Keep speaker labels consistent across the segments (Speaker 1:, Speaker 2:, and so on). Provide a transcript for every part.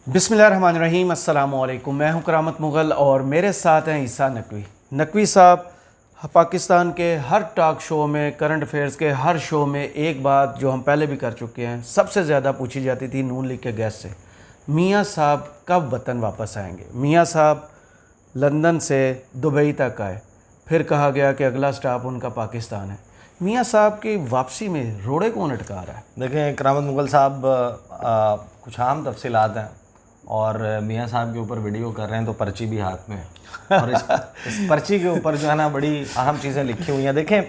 Speaker 1: बिस्मिल्लाहिर्रहमानिर्रहीम। अस्सलाम वालेकुम। मैं हूं करामत मुग़ल और मेरे साथ हैं ईसा नकवी। नकवी साहब पाकिस्तान के हर टॉक शो में, करंट अफेयर्स के हर शो में एक बात जो हम पहले भी कर चुके हैं, सबसे ज़्यादा पूछी जाती थी नून लीग के गेस्ट से, मियाँ साहब कब वतन वापस आएंगे। मियाँ साहब लंदन से दुबई तक आए, फिर कहा गया कि अगला स्टॉप उनका पाकिस्तान है। मियाँ साहब की वापसी में रोड़े कौन अटका रहा है?
Speaker 2: देखें करामत मुग़ल साहब, कुछ आम तफसीलात हैं और मियाँ साहब के ऊपर वीडियो कर रहे हैं तो पर्ची भी हाथ में है और इस पर्ची के ऊपर जो है ना बड़ी अहम चीज़ें लिखी हुई हैं। देखें,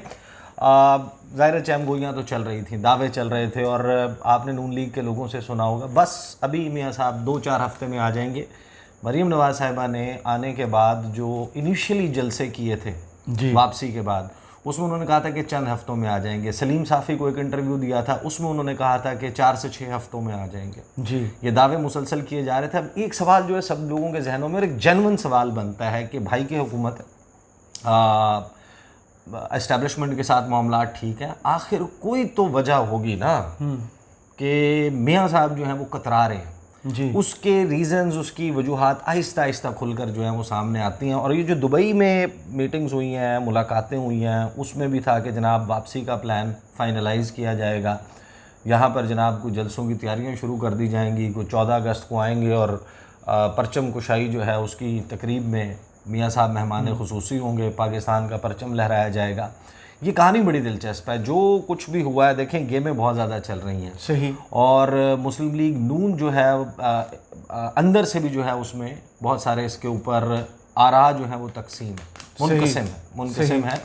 Speaker 2: ज़ाहिर चैमगोइयाँ तो चल रही थी, दावे चल रहे थे और आपने नून लीग के लोगों से सुना होगा बस अभी मियाँ साहब 2-4 हफ्ते में आ जाएंगे। मरीम नवाज़ साहिबा ने आने के बाद जो इनिशियली जलसे किए थे वापसी के बाद, उसमें उन्होंने कहा था कि चंद हफ्तों में आ जाएंगे। सलीम साफ़ी को एक इंटरव्यू दिया था, उसमें उन्होंने कहा था कि 4 से 6 हफ्तों में आ जाएंगे। जी, ये दावे मुसलसल किए जा रहे थे। अब एक सवाल जो है सब लोगों के जहनों में, और एक जेन्युइन सवाल बनता है कि भाई की हुकूमत एस्टेब्लिशमेंट के साथ मामला ठीक है, आखिर कोई तो वजह होगी ना कि मियाँ साहब जो हैं वो कतरा रहे हैं। जी, उसके रीज़न्स, उसकी वजूहात आहिस्ता आहिस्ता खुलकर जो है वो सामने आती हैं। और ये जो दुबई में मीटिंग्स हुई हैं, मुलाकातें हुई हैं, उसमें भी था कि जनाब वापसी का प्लान फाइनलाइज़ किया जाएगा। यहाँ पर जनाब कुछ जलसों की तैयारियाँ शुरू कर दी जाएंगी, कुछ 14 अगस्त को आएंगे और परचम कुशाई जो है उसकी तकरीब में मियाँ साहब मेहमान खुसूसी होंगे, पाकिस्तान का परचम लहराया जाएगा। ये कहानी बड़ी दिलचस्प है। जो कुछ भी हुआ है, देखें गेमें बहुत ज़्यादा चल रही हैं। सही। और मुस्लिम लीग नून जो है अंदर से भी जो है उसमें बहुत सारे इसके ऊपर आरा जो है वो तकसीम है, मुनकसिम है।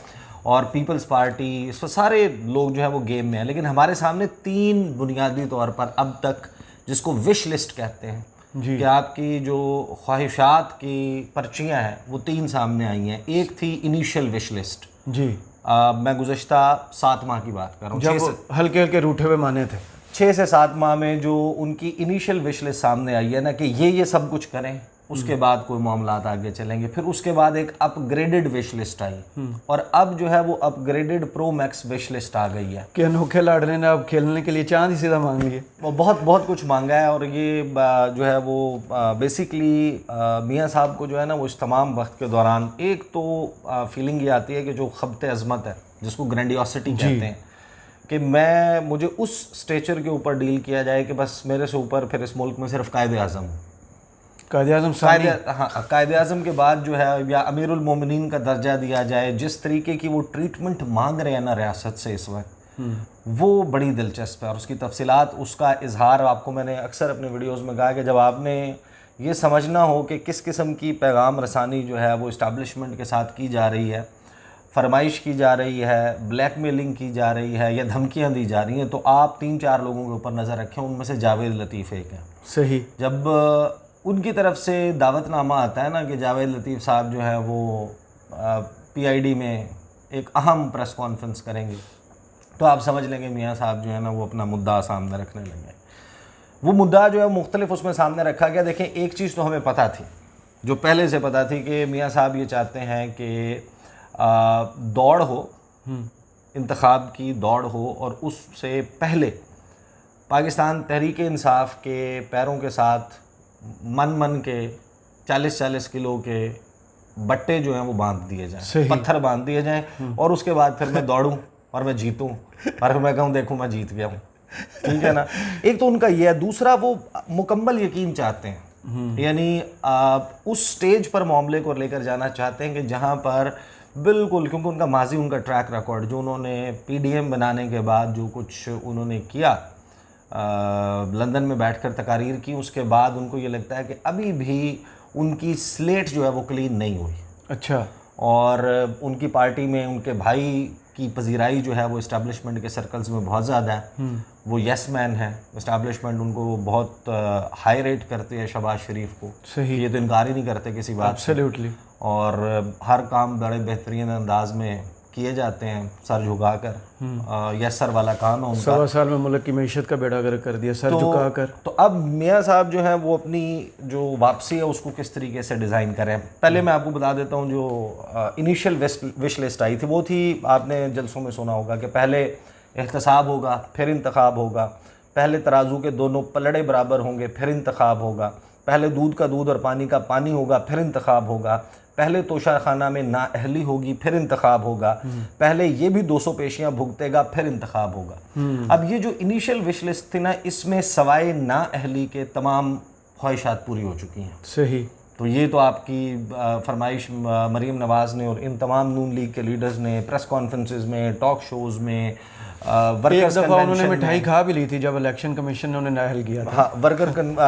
Speaker 2: और पीपल्स पार्टी, इस पर सारे लोग जो है वो गेम में हैं। लेकिन हमारे सामने 3 बुनियादी तौर पर अब तक, जिसको विश लिस्ट कहते हैं, कि आपकी जो ख्वाहिशात की पर्चियाँ हैं वो 3 सामने आई हैं। एक थी इनिशियल विश लिस्ट। जी, मैं गुज़श्ता 7 माह की बात कर रहा हूँ,
Speaker 1: जब हल्के हल्के रूठे हुए माने थे।
Speaker 2: 6 से 7 माह में जो उनकी इनिशियल विश लिस्ट सामने आई है ना कि ये सब कुछ करें, उसके बाद कोई मामलात आगे चलेंगे। फिर उसके बाद एक अपग्रेडेड विश लिस्ट आई और अब जो है वो upgraded pro max wish list आ गई है
Speaker 1: कि अनोखे लाडले ने अब खेलने के लिए चांद ही सीधा मांग लिया।
Speaker 2: वो बहुत कुछ मांगा है। और ये जो है वो बेसिकली मियाँ साहब को जो है ना वो इस तमाम वक्त के दौरान एक तो फीलिंग ये आती है कि जो खबते अजमत है, जिसको ग्रैंडियोसिटी कहते हैं, कि मुझे उस स्टेचर के ऊपर डील किया जाए कि बस मेरे से ऊपर फिर इस मुल्क में सिर्फ कायदे आज़म, कायदे आज़म के बाद जो है या अमीरुल मोमिनीन का दर्जा दिया जाए। जिस तरीके की वो ट्रीटमेंट मांग रहे हैं ना रियासत से इस वक्त, वो बड़ी दिलचस्प है। और उसकी तफसीलात, उसका इजहार आपको मैंने अक्सर अपने वीडियोज़ में कहा कि जब आपने ये समझना हो कि किस किस्म की पैगाम रसानी जो है वो इस्टेब्लिशमेंट के साथ की जा रही है, फरमाइश की जा रही है, ब्लैकमेलिंग की जा रही है या धमकियाँ दी जा रही हैं, तो आप 3-4 लोगों के ऊपर नज़र रखें। उनमें से जावेद लतीफ़ एक है। सही। जब उनकी तरफ से दावतनामा आता है ना कि जावेद लतीफ़ साहब जो है वो PID में एक अहम प्रेस कॉन्फ्रेंस करेंगे, तो आप समझ लेंगे मियाँ साहब जो है ना वो अपना मुद्दा सामने रखने लगे। वो मुद्दा जो है मुख्तलिफ उसमें सामने रखा गया। देखें, एक चीज़ तो हमें पता थी, जो पहले से पता थी, कि मियाँ साहब ये चाहते हैं कि दौड़ हो, इंतखाब की दौड़ हो, और उससे पहले पाकिस्तान तहरीक इंसाफ के पैरों के साथ मन के 40-40 किलो के बट्टे जो हैं वो बांध दिए जाएं, पत्थर बांध दिए जाएं, और उसके बाद फिर मैं दौड़ूं और मैं जीतूं और मैं कहूँ देखूं मैं जीत गया हूँ। ठीक है ना। एक तो उनका ये है। दूसरा, वो मुकम्मल यकीन चाहते हैं, यानी उस स्टेज पर मामले को लेकर जाना चाहते हैं कि जहाँ पर बिल्कुल, क्योंकि उनका माजी, उनका ट्रैक रिकॉर्ड, जो उन्होंने PDM बनाने के बाद जो कुछ उन्होंने किया, लंदन में बैठकर तकारीर की, उसके बाद उनको ये लगता है कि अभी भी उनकी स्लेट जो है वो क्लीन नहीं हुई। अच्छा। और उनकी पार्टी में उनके भाई की पजीराई जो है वो इस्टेब्लिशमेंट के सर्कल्स में बहुत ज़्यादा है। वो यस मैन है। इस्टेब्लिशमेंट उनको बहुत हाई रेट करती है, शहबाज शरीफ को। सही। ये तो इनकार ही नहीं करते किसी बात से। एब्सोल्युटली। और हर काम बड़े बेहतरीन अंदाज में किए जाते हैं, सर झुकाकर। यस सर वाला काम है उनका।
Speaker 1: 1.25 साल में मुल्क की मीशत का बेड़ा गर्क कर दिया, सर झुकाकर।
Speaker 2: तो अब मियाँ साहब जो है वो अपनी जो वापसी है उसको किस तरीके से डिज़ाइन करें। पहले मैं आपको बता देता हूँ, जो इनिशियल विश लिस्ट आई थी वो थी, आपने जलसों में सुना होगा कि पहले एहतसाब होगा, फिर इंतखाब होगा, पहले तराजू के दोनों पलड़े बराबर होंगे, फिर इंतखाब होगा, पहले दूध का दूध और पानी का पानी होगा, फिर इंतखाब होगा। पहले तोशाखाना में नाअहली होगी, फिर इंतखाब होगा। पहले ये भी 200 पेशियां भुगतेगा, फिर इंतखाब होगा। अब ये जो इनिशियल विश लिस्ट थी ना, इसमें सवाए नाअहली के तमाम ख्वाहिशात पूरी हो चुकी हैं।
Speaker 1: सही।
Speaker 2: तो ये तो आपकी फरमाइश मरीम नवाज़ ने और इन तमाम नून लीग के लीडर्स ने प्रेस कॉन्फ्रेंसेस में, टॉक शोज़ में,
Speaker 1: एक दफ़ा उन्होंने मिठाई खा भी ली थी जब इलेक्शन कमिशन ने उन्हें नाअहल किया था।
Speaker 2: हाँ,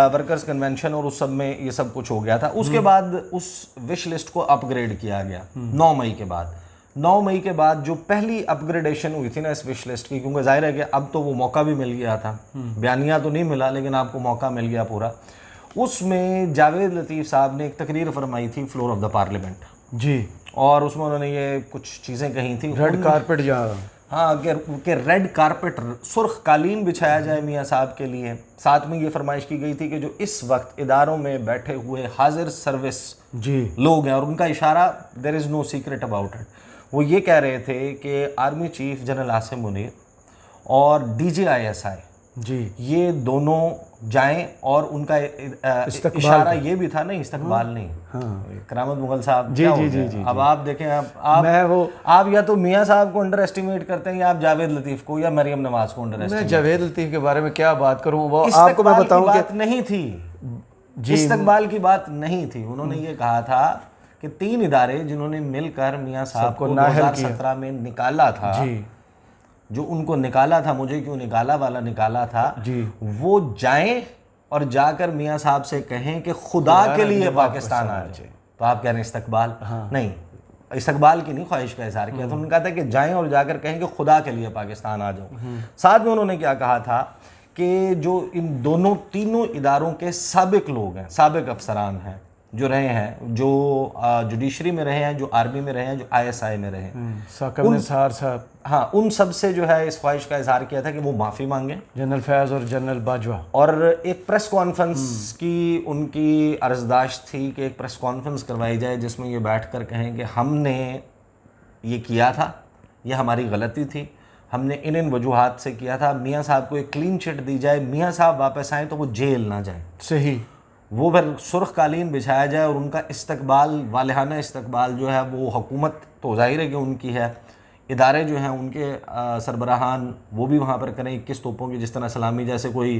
Speaker 2: वर्कर्स कन्वेंशन और उस सब में ये सब कुछ हो गया था। उसके बाद उस विश लिस्ट को अपग्रेड किया गया 9 मई के बाद। 9 मई के बाद जो पहली अपग्रेडेशन हुई थी ना इस विश लिस्ट की, क्योंकि जाहिर है कि अब तो वो मौका भी मिल गया था, बयानिया तो नहीं मिला लेकिन आपको मौका मिल गया पूरा। उसमें जावेद लतीफ़ साहब ने एक तकरीर फरमाई थी फ्लोर ऑफ द पार्लियामेंट
Speaker 1: जी,
Speaker 2: और उसमें उन्होंने ये कुछ चीज़ें कही थी।
Speaker 1: रेड कारपेट जहाँ,
Speaker 2: हाँ, कि रेड कारपेट, सुर्ख कालीन बिछाया जाए मियाँ साहब के लिए। साथ में ये फरमाइश की गई थी कि जो इस वक्त इदारों में बैठे हुए हाजिर सर्विस
Speaker 1: जी
Speaker 2: लोग हैं, और उनका इशारा there is no secret about it, वो ये कह रहे थे कि army chief general Asim Munir और DGISI
Speaker 1: जी,
Speaker 2: ये दोनों जाएं, और उनका इशारा ये भी था, नहीं इस्तकबाल नहीं,
Speaker 1: हाँ,
Speaker 2: करामत मुगल साहब
Speaker 1: जी
Speaker 2: क्या
Speaker 1: जी
Speaker 2: हो
Speaker 1: जी
Speaker 2: गया?
Speaker 1: जी,
Speaker 2: अब आप देखें, आप या तो मियाँ साहब को अंडर एस्टिमेट करते हैं, या आप जावेद लतीफ़ को या मरीम नवाज को अंडर
Speaker 1: मैं
Speaker 2: एस्टिमेट।
Speaker 1: जावेद लतीफ़ के बारे में क्या बात करूं, वो आपको मैं बताऊं
Speaker 2: बात नहीं थी जी, इस्तकबाल की बात नहीं थी। उन्होंने ये कहा था कि 3 इदारे जिन्होंने मिलकर मियाँ साहब को 2017 में निकाला था
Speaker 1: जी,
Speaker 2: जो उनको निकाला था, मुझे क्यों निकाला वाला निकाला था
Speaker 1: जी,
Speaker 2: वो जाएं और जाकर मियाँ साहब से कहें कि खुदा के लिए पाकिस्तान आ जाए। तो आप कह रहे हैं इस्तकबाल? नहीं, इस्तकबाल की नहीं, ख्वाहिश का इजहार किया। तो उन्होंने कहा था कि जाएं और जाकर कहें कि खुदा के लिए पाकिस्तान आ जाओ। साथ में उन्होंने क्या कहा था कि जो इन तीनों इदारों के साबिक लोग हैं, साबिक अफसरान हैं, जो रहे हैं, जो जुडिशरी में रहे हैं, जो आर्मी में रहे हैं, जो ISI में रहे हैं,
Speaker 1: साकब निसार साहब,
Speaker 2: हाँ, उन सब से जो है इस ख्वाहिश का इजहार किया था कि वो माफ़ी मांगें।
Speaker 1: जनरल फैज़ और जनरल बाजवा।
Speaker 2: और एक प्रेस कॉन्फ्रेंस की उनकी अर्जदाश्त थी कि एक प्रेस कॉन्फ्रेंस करवाई जाए जिसमें ये बैठ कर कहें कि हमने ये किया था, ये हमारी गलती थी, हमने इन वजूहात से किया था। मियाँ साहब को एक क्लीन चिट दी जाए, मियाँ साहब वापस आएँ तो वो जेल ना जाए।
Speaker 1: सही।
Speaker 2: वो फिर सुर्ख कालीन बिछाया जाए और उनका इस्तकबाल, वालिहाना इस्तकबाल जो है वो हुकूमत तो जाहिर है कि उनकी है, इदारे जो हैं उनके सरबराहान वो भी वहाँ पर करें 21 तोपों की, जिस तरह सलामी जैसे कोई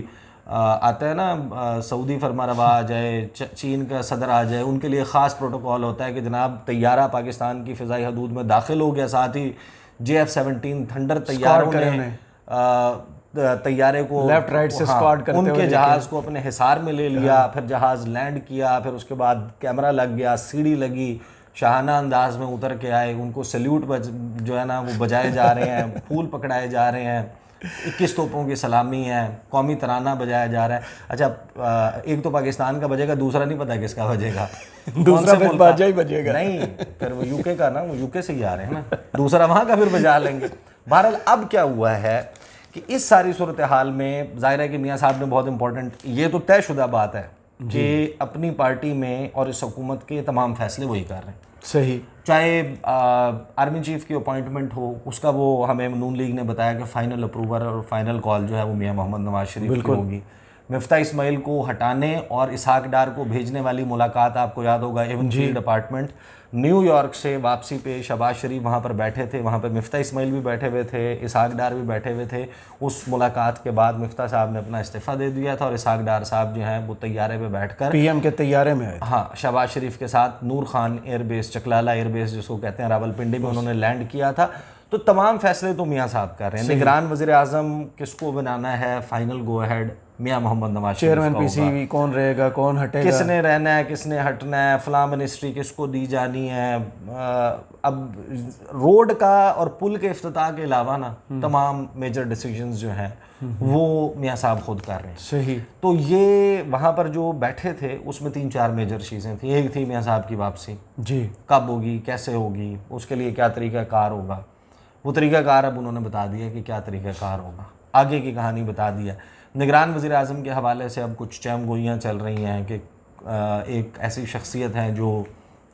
Speaker 2: आता है ना, सऊदी फरमारवा आ जाए, चीन का सदर आ जाए, उनके लिए ख़ास प्रोटोकॉल होता है कि जनाब तैयारा पाकिस्तान की फ़िज़ाई हदूद में दाखिल हो गया, साथ ही JF-17 थंडर तैयारों ने तैयारे को
Speaker 1: लेफ्ट राइट से स्क्वाड करते हुए
Speaker 2: उनके जहाज़ को अपने हिसार में ले लिया, फिर जहाज़ लैंड किया, फिर उसके बाद कैमरा लग गया, सीढ़ी लगी, शाहाना अंदाज में उतर के आए, उनको सल्यूट जो है ना वो बजाए जा रहे हैं, फूल पकड़ाए जा रहे हैं, 21 तोपों की सलामी है, कौमी तराना बजाया जा रहा है। अच्छा, एक तो पाकिस्तान का बजेगा, दूसरा नहीं पता किसका बजेगा,
Speaker 1: दूसरा फिर बाजा ही बजेगा।
Speaker 2: नहीं, फिर वो UK का ना, वो UK से ही आ रहे हैं ना, दूसरा वहाँ का फिर बजा लेंगे। बहरहाल अब क्या हुआ है कि इस सारी सूरत हाल में जाहिर है कि मियाँ साहब ने बहुत इंपॉर्टेंट, ये तो तयशुदा बात है कि अपनी पार्टी में और इस हुकूमत के तमाम फैसले वही कर रहे हैं।
Speaker 1: सही।
Speaker 2: चाहे आर्मी चीफ की अपॉइंटमेंट हो, उसका वो हमें नून लीग ने बताया कि फाइनल अप्रूवर और फाइनल कॉल जो है वो मियाँ मोहम्मद नवाज शरीफ की होगी। मिफ्ता इस्माइल को हटाने और इसहाक डार को भेजने वाली मुलाकात आपको याद होगा, एवन फील्ड डिपार्टमेंट न्यूयॉर्क से वापसी पे शहबाज शरीफ वहाँ पर बैठे थे, वहाँ पर मिफ्ता इस्माइल भी बैठे हुए थे, इसहाक डार भी बैठे हुए थे। उस मुलाकात के बाद मिफ्ता साहब ने अपना इस्तीफ़ा दे दिया था और इसहाक डार साहब जो हैं वो तैयारे पे बैठकर
Speaker 1: PM के तैयारे में आए।
Speaker 2: हाँ, शहबाज शरीफ के साथ नूर खान एयरबेस, चकलाला एयरबेस जिसको कहते हैं, रावलपिंडी में उन्होंने लैंड किया था। तो तमाम फैसले तो मियाँ साहब कर रहे हैं। निगरान वज़ीर आज़म किसको बनाना है, फाइनल गो अहेड मियाँ मोहम्मद नवाज शरीफ
Speaker 1: चेयरमैन PCB कौन रहेगा, कौन हटेगा,
Speaker 2: किसने रहना है, किसने हटना है, फलां मिनिस्ट्री किसको दी जानी है। अब रोड का और पुल के इफ्तिताह के अलावा ना तमाम मेजर डिसीजंस जो हैं वो मियाँ साहब खुद कर रहे हैं।
Speaker 1: सही।
Speaker 2: तो ये वहाँ पर जो बैठे थे उसमें 3-4 मेजर चीज़ें थी। एक थी मियाँ साहब की वापसी,
Speaker 1: जी,
Speaker 2: कब होगी, कैसे होगी, उसके लिए क्या तरीक़ाकार होगा। वो तरीक़ाकार अब उन्होंने बता दिया कि क्या तरीक़ाकार होगा, आगे की कहानी बता दिया। निगरान वज़ीर आज़म के हवाले से अब कुछ चैम गोइयाँ चल रही हैं कि एक ऐसी शख्सियत हैं जो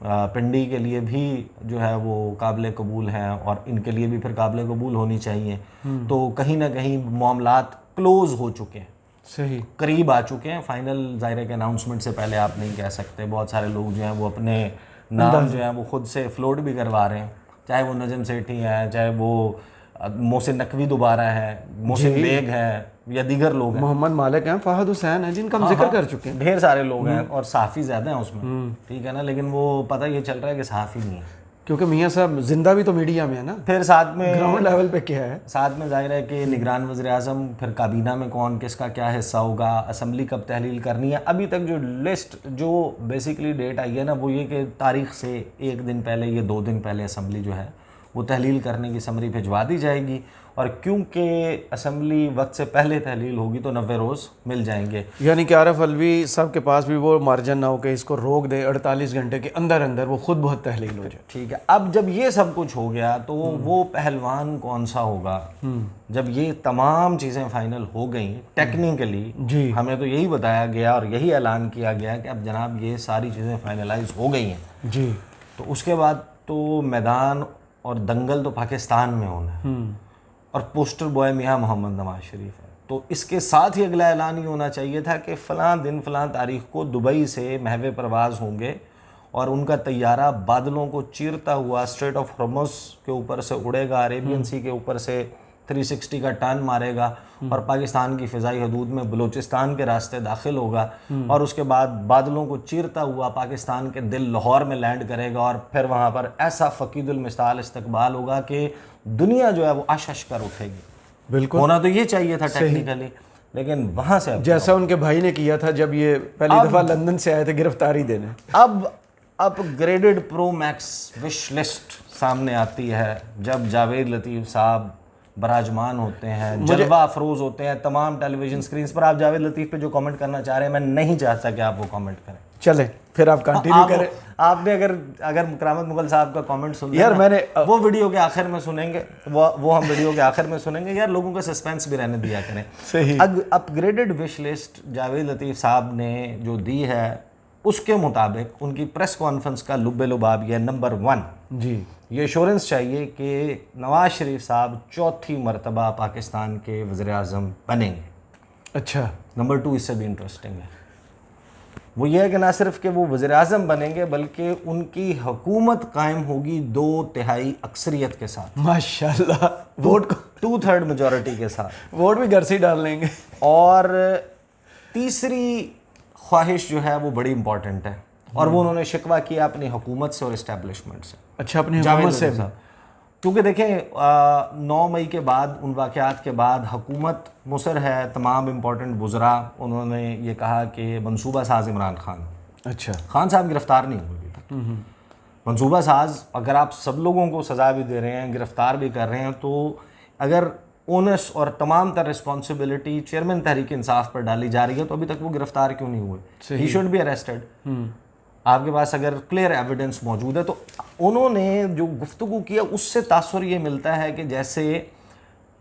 Speaker 2: पिंडी के लिए भी जो है वो काबिल कबूल हैं और इनके लिए भी फिर काबिल कबूल होनी चाहिए। तो कहीं ना कहीं मामलात क्लोज़ हो चुके हैं।
Speaker 1: सही।
Speaker 2: करीब आ चुके हैं। फाइनल ज़ाहिर है कि अनाउंसमेंट से पहले आप नहीं कह सकते। बहुत सारे लोग जो हैं वो अपने नाम जो है वो खुद से फ्लोट भी करवा रहे हैं, चाहे वो नजम सेठी हैं, चाहे वो मोहसिन नकवी दोबारा है, मोहसिन बेग है, या दीगर लोग हैं,
Speaker 1: मोहम्मद मालिक हैं, फहद हुसैन हैं, जिनका हम जिक्र कर चुके हैं।
Speaker 2: ढेर सारे लोग हैं और सहाफ़ी ज़्यादा हैं उसमें, ठीक है ना। लेकिन वो पता ये चल रहा है कि सहाफ़ी नहीं है,
Speaker 1: क्योंकि मियाँ साहब जिंदा भी तो मीडिया में है ना,
Speaker 2: फिर साथ में
Speaker 1: ग्राउंड लेवल पे क्या है,
Speaker 2: साथ में जाहिर है कि निगरान वज़ीर-ए-आज़म, फिर काबीना में कौन किसका क्या हिस्सा होगा, असम्बली कब तहलील करनी है। अभी तक जो लिस्ट जो बेसिकली डेट आई है ना वो ये कि तारीख से 1 दिन पहले या 2 दिन पहले असम्बली जो है वो तहलील करने की समरी भिजवा दी जाएगी। और क्योंकि असम्बली वक्त से पहले तहलील होगी तो 90 रोज़ मिल जाएंगे।
Speaker 1: यानी कि आरफ अलवी साहब के पास भी वो मार्जिन ना हो कि इसको रोक दे, 48 घंटे के अंदर अंदर वो खुद बहुत तहलील हो जाए।
Speaker 2: ठीक है, अब जब ये सब कुछ हो गया तो वो पहलवान कौन सा होगा? जब ये तमाम चीज़ें फाइनल हो गई टेक्निकली,
Speaker 1: जी,
Speaker 2: हमें तो यही बताया गया और यही ऐलान किया गया कि अब जनाब ये सारी चीज़ें फाइनलाइज हो गई हैं
Speaker 1: जी,
Speaker 2: तो उसके बाद तो मैदान और दंगल तो पाकिस्तान में होना है और पोस्टर बॉय मियाँ मोहम्मद नवाज शरीफ है। तो इसके साथ ही अगला ऐलान ही होना चाहिए था कि फ़लाँ दिन फ़लाँ तारीख़ को दुबई से महवे परवाज़ होंगे और उनका तैयारा बादलों को चीरता हुआ स्ट्रेट ऑफ हॉर्मुज़ के ऊपर से उड़ेगा, अरेबियन सी के ऊपर से 360 का टर्न मारेगा और पाकिस्तान की फ़िज़ाई हदूद में बलूचिस्तान के रास्ते दाखिल होगा और उसके बाद बादलों को चीरता हुआ पाकिस्तान के दिल लाहौर में लैंड करेगा और फिर वहाँ पर ऐसा फ़कीदुल मिसाल इस्तकबाल होगा कि दुनिया जो है वो आशश कर उठेगी।
Speaker 1: बिल्कुल
Speaker 2: होना तो ये चाहिए था टेक्निकली, लेकिन वहाँ से
Speaker 1: जैसा उनके भाई ने किया था जब ये पहली दफ़ा लंदन से आए थे गिरफ्तारी देने।
Speaker 2: अब upgraded pro max wish list सामने आती है जब जावेद लतीफ़ साहब बराजमान होते हैं, जलवा अफरोज़ होते हैं तमाम टेलीविजन स्क्रीन पर। आप जावेद लतीफ़ पे जो कमेंट करना चाह रहे हैं मैं नहीं चाहता कि आप वो कमेंट करें।
Speaker 1: चले फिर आप कंटिन्यू करें।
Speaker 2: आपने अगर करामत मुगल साहब का कमेंट सुन
Speaker 1: यार मैंने
Speaker 2: वो वीडियो के आखिर में सुनेंगे, वो हम वीडियो के आखिर में सुनेंगे। यार लोगों का सस्पेंस भी रहने दिया करें।
Speaker 1: सही।
Speaker 2: अपग्रेडेड विश लिस्ट जावेद लतीफ़ साहब ने जो दी है उसके मुताबिक उनकी प्रेस कॉन्फ्रेंस का लुब्बे लुबाब ये नंबर 1
Speaker 1: जी,
Speaker 2: ये एश्योरेंस चाहिए कि नवाज शरीफ साहब चौथी मरतबा पाकिस्तान के वज़ीर-ए-आज़म बनेंगे।
Speaker 1: अच्छा,
Speaker 2: नंबर 2 इससे भी इंटरेस्टिंग है, वो ये है कि ना सिर्फ कि वो वज़ीर-ए-आज़म बनेंगे बल्कि उनकी हुकूमत कायम होगी 2/3 अक्सरियत के साथ,
Speaker 1: माशाल्लाह। वोट
Speaker 2: 2/3 मेजॉरिटी के साथ,
Speaker 1: वोट भी घर से ही डाल लेंगे।
Speaker 2: और तीसरी ख्वाहिश जो है वो बड़ी इंपॉर्टेंट है और वो उन्होंने शिकवा किया अपनी हुकूमत से और इस्टेब्लिशमेंट से।
Speaker 1: अच्छा, अपनी हुकूमत से भी?
Speaker 2: क्योंकि देखें 9 मई के बाद उन वाक़यात के बाद हुकूमत मुसर है तमाम इम्पोर्टेंट बुज़रा। उन्होंने ये कहा कि मनसूबा साज इमरान खान,
Speaker 1: अच्छा,
Speaker 2: खान साहब गिरफ़्तार नहीं हुए अभी तक। मनसूबा साज अगर आप सब लोगों को सज़ा भी दे रहे हैं, गिरफ़्तार भी कर रहे हैं, तो अगर ओनस और तमाम तर रिस्पॉन्सिबिलिटी चेयरमैन तहरीक इंसाफ पर डाली जा रही है तो अभी तक वो गिरफ़्तार क्यों नहीं हुए? He should be arrested. आपके पास अगर क्लियर एविडेंस मौजूद है तो उन्होंने जो गुफ्तगू किया उससे तासुर ये मिलता है कि जैसे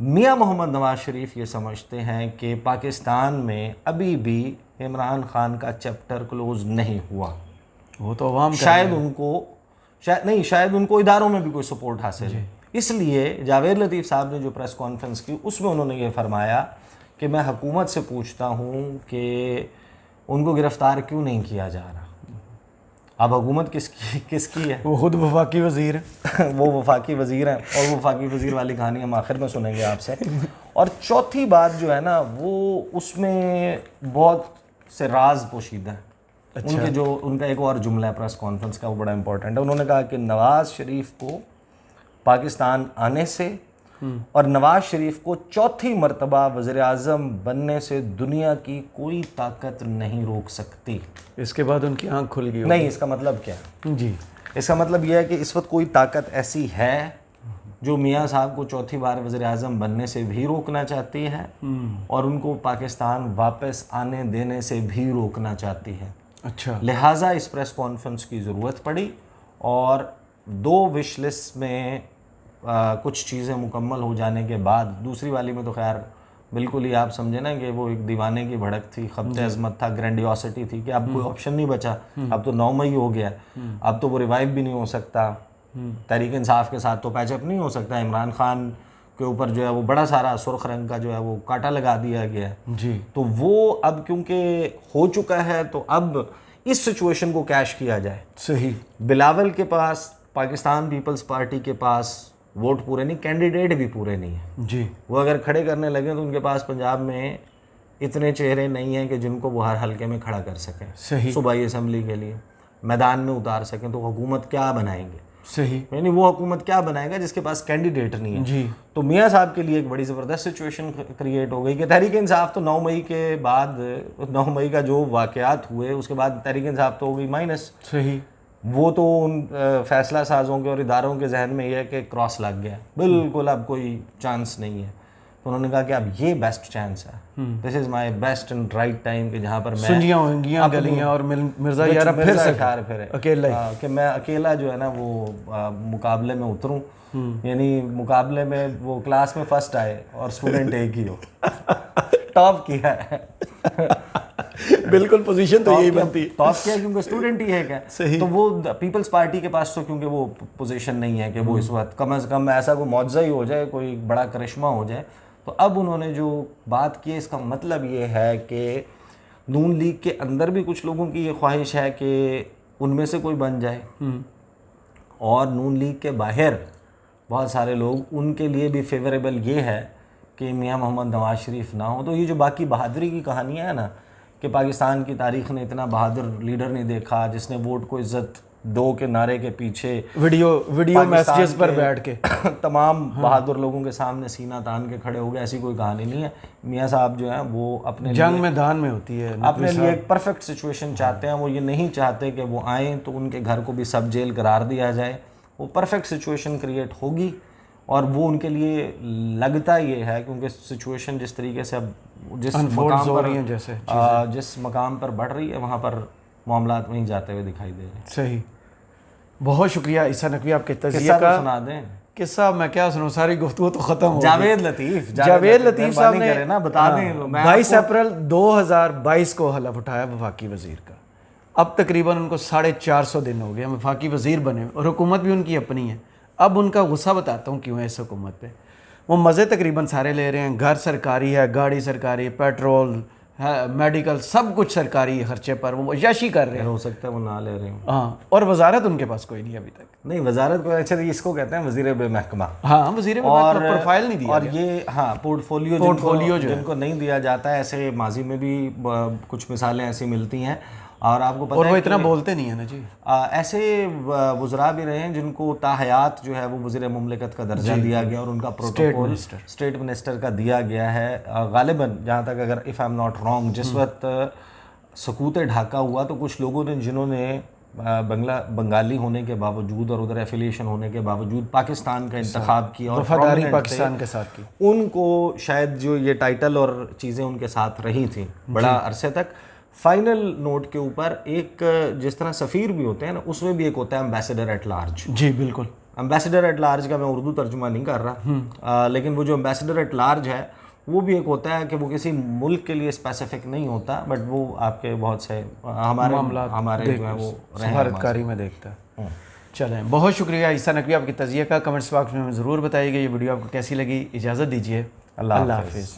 Speaker 2: मियाँ मोहम्मद नवाज शरीफ ये समझते हैं कि पाकिस्तान में अभी भी इमरान खान का चैप्टर क्लोज नहीं हुआ।
Speaker 1: वो तो अवाम
Speaker 2: शायद उनको इदारों में भी कोई सपोर्ट हासिल है। इसलिए जावेद लतीफ़ साहब ने जो प्रेस कॉन्फ्रेंस की उसमें उन्होंने ये फरमाया कि मैं हुकूमत से पूछता हूँ कि उनको गिरफ़्तार क्यों नहीं किया जा रहा। अब हुकूमत किसकी है?
Speaker 1: वो खुद वफाकी वज़ीर है।
Speaker 2: वो वफाकी वज़ीर हैं और वो वफाकी वज़ीर वाली कहानी हम आखिर में सुनेंगे आपसे। और चौथी बात जो है ना वो उसमें बहुत से राज पोशीदा है। अच्छा। उनका एक और जुमला है प्रेस कॉन्फ्रेंस का, वो बड़ा इंपॉर्टेंट है। उन्होंने कहा कि नवाज़ शरीफ को पाकिस्तान आने से और नवाज शरीफ को चौथी मरतबा वज़ीर-ए-आज़म बनने से दुनिया की कोई ताकत नहीं रोक सकती।
Speaker 1: इसके बाद उनकी आंख खुल गई
Speaker 2: नहीं, इसका मतलब क्या है?
Speaker 1: जी,
Speaker 2: इसका मतलब यह है कि इस वक्त कोई ताकत ऐसी है जो मियाँ साहब को चौथी बार वज़ीर-ए-आज़म बनने से भी रोकना चाहती है और उनको पाकिस्तान वापस आने देने से भी रोकना चाहती है।
Speaker 1: अच्छा,
Speaker 2: लिहाजा इस प्रेस कॉन्फ्रेंस की ज़रूरत पड़ी और 2 विश लिस्ट में कुछ चीज़ें मुकम्मल हो जाने के बाद दूसरी वाली में तो खैर बिल्कुल ही आप समझे ना कि वो एक दीवाने की भड़क थी, खब्ते अज़मत था, ग्रैंडियोसिटी थी कि अब कोई ऑप्शन नहीं बचा। अब तो 9 मई हो गया, अब तो वो रिवाइव भी नहीं हो सकता, तहरीक इंसाफ के साथ तो पैचअप नहीं हो सकता। इमरान खान के ऊपर जो है वो बड़ा सारा सुर्ख रंग का जो है वो कांटा लगा दिया गया है।
Speaker 1: जी।
Speaker 2: तो वो अब क्योंकि हो चुका है तो अब इस सिचुएशन को कैश किया जाए।
Speaker 1: सही।
Speaker 2: बिलावल के पास, पाकिस्तान पीपल्स पार्टी के पास वोट पूरे नहीं, कैंडिडेट भी पूरे नहीं है।
Speaker 1: जी।
Speaker 2: वो अगर खड़े करने लगे तो उनके पास पंजाब में इतने चेहरे नहीं हैं कि जिनको वो हर हल्के में खड़ा कर सकें,
Speaker 1: सही।
Speaker 2: सूबाई असम्बली के लिए मैदान में उतार सकें। तो हुकूमत क्या बनाएंगे?
Speaker 1: सही।
Speaker 2: यानी वो हुकूमत क्या बनाएगा जिसके पास कैंडिडेट नहीं है।
Speaker 1: जी।
Speaker 2: तो मियाँ साहब के लिए एक बड़ी ज़बरदस्त सिचुएशन क्रिएट हो गई कि तहरीक इंसाफ तो 9 मई के बाद, 9 मई का जो वाक़यात हुए उसके बाद तहरीक इंसाफ तो हो गई माइनस।
Speaker 1: सही।
Speaker 2: वो तो उन फैसला साजों के और इदारों के जहन में ये है कि क्रॉस लग गया, बिल्कुल अब कोई चांस नहीं है। तो उन्होंने कहा कि अब ये बेस्ट चांस है, this is my best and right time कि जहाँ पर मैं
Speaker 1: सुंजियां होंगियां गलियां और मिर्ज़ा यारा फिर से
Speaker 2: अकेला कि मैं अकेला जो है ना वो मुकाबले में उतरूं, यानी मुकाबले में वो क्लास में फर्स्ट आए और स्टूडेंट एक ही हो। टॉप किया है।
Speaker 1: बिल्कुल पोजीशन तो यही बनती है।
Speaker 2: टॉप किया क्योंकि स्टूडेंट ही है क्या।
Speaker 1: सही।
Speaker 2: तो वो पीपल्स पार्टी के पास तो क्योंकि वो पोजीशन नहीं है कि वो इस वक्त कम से कम ऐसा कोई मौजज़ा ही हो जाए, कोई बड़ा करिश्मा हो जाए। तो अब उन्होंने जो बात की इसका मतलब ये है कि नून लीग के अंदर भी कुछ लोगों की ये ख्वाहिश है कि उनमें से कोई बन जाए, और नून लीग के बाहर बहुत सारे लोग, उनके लिए भी फेवरेबल ये है कि मियां मोहम्मद नवाज शरीफ ना हो। तो ये जो बाकी बहादुरी की कहानियाँ हैं ना कि पाकिस्तान की तारीख ने इतना बहादुर लीडर नहीं देखा जिसने वोट को इज्जत दो के नारे के पीछे
Speaker 1: वीडियो मैसेजेस पर बैठ के
Speaker 2: तमाम बहादुर लोगों के सामने सीना तान के खड़े हो गए, ऐसी कोई कहानी नहीं है। मियाँ साहब जो हैं वो अपने
Speaker 1: जंग मैदान में होती है,
Speaker 2: अपने लिए एक परफेक्ट सिचुएशन चाहते हैं। वो ये नहीं चाहते कि वो आएँ तो उनके घर को भी सब जेल करार दिया जाए। वो परफेक्ट सिचुएशन क्रिएट होगी और वो उनके लिए लगता ये है क्योंकि सिचुएशन जिस तरीके से अब जिस मकाम पर बढ़ रही है वहाँ पर मामलात वहीं जाते हुए दिखाई दे रहे हैं।
Speaker 1: सही। बहुत शुक्रिया ईसा नकवी आपके तज़किया का।
Speaker 2: सुना दें
Speaker 1: किस्सा मैं क्या सुनूं, सारी गुफ्तगू तो ख़त्म हो गई।
Speaker 2: जावेद लतीफ़ साहब ने ना बता दें
Speaker 1: 22 अप्रैल 2022 को हलफ उठाया वफाकी वज़ीर का। अब तकरीबन उनको 450 दिन हो गए वफाकी वज़ीर बने और हुकूमत भी उनकी अपनी है। अब उनका गुस्सा बताता हूँ क्यों है इस हुकूमत पे। वो मज़े तकरीबन सारे ले रहे हैं, घर सरकारी है, गाड़ी सरकारी, पेट्रोल है, मेडिकल, सब कुछ सरकारी खर्चे पर वो यशी कर रहे हैं।
Speaker 2: हो सकता है वो ना ले रहे हैं।
Speaker 1: हाँ, और वजारत उनके पास कोई नहीं अभी तक।
Speaker 2: नहीं, वजारत को अच्छा इसको कहते हैं वजीर बेमहकमा।
Speaker 1: हाँ, वजीर
Speaker 2: और
Speaker 1: प्रोफाइल नहीं दिया
Speaker 2: और ये हाँ पोर्टफोलियो जिनको नहीं दिया जाता है। ऐसे माजी में भी कुछ मिसालें ऐसी मिलती हैं और आपको पता
Speaker 1: और
Speaker 2: है
Speaker 1: वो इतना बोलते नहीं है ना जी।
Speaker 2: ऐसे वज़रा भी रहे हैं जिनको ताहयात जो है वो वज़ीर मुमलिकत का दर्जा दिया गया और उनका प्रोटोकॉल स्टेट मिनिस्टर का दिया गया है। गालिबन जहाँ तक अगर if I am not wrong जिस वक्त सकूत ढाका हुआ तो कुछ लोगों ने जिन्होंने बंगाली होने के बावजूद और उधर एफिलिएशन होने के बावजूद पाकिस्तान का इंतखाब किया और
Speaker 1: वफादारी पाकिस्तान के साथ की,
Speaker 2: उनको शायद जो ये टाइटल और चीज़ें उनके साथ रही थी बड़ा अरसे तक। फाइनल नोट के ऊपर एक जिस तरह सफ़ीर भी होते हैं ना उसमें भी एक होता है एम्बेसडर एट लार्ज।
Speaker 1: जी बिल्कुल।
Speaker 2: एम्बेसडर एट लार्ज का मैं उर्दू तर्जुमा नहीं कर रहा, लेकिन वो जो एम्बेसडर एट लार्ज है वो भी एक होता है कि वो किसी मुल्क के लिए स्पेसिफिक नहीं होता बट वो आपके बहुत से हमारे जो है वो
Speaker 1: सफारतकारी में देखता है। चलें, बहुत शुक्रिया ईसा नकवी आपकी तज़किया का। कमेंट्स बॉक्स में ज़रूर बताइएगा ये वीडियो आपको कैसी लगी। इजाज़त दीजिए, अल्लाह हाफ़िज़।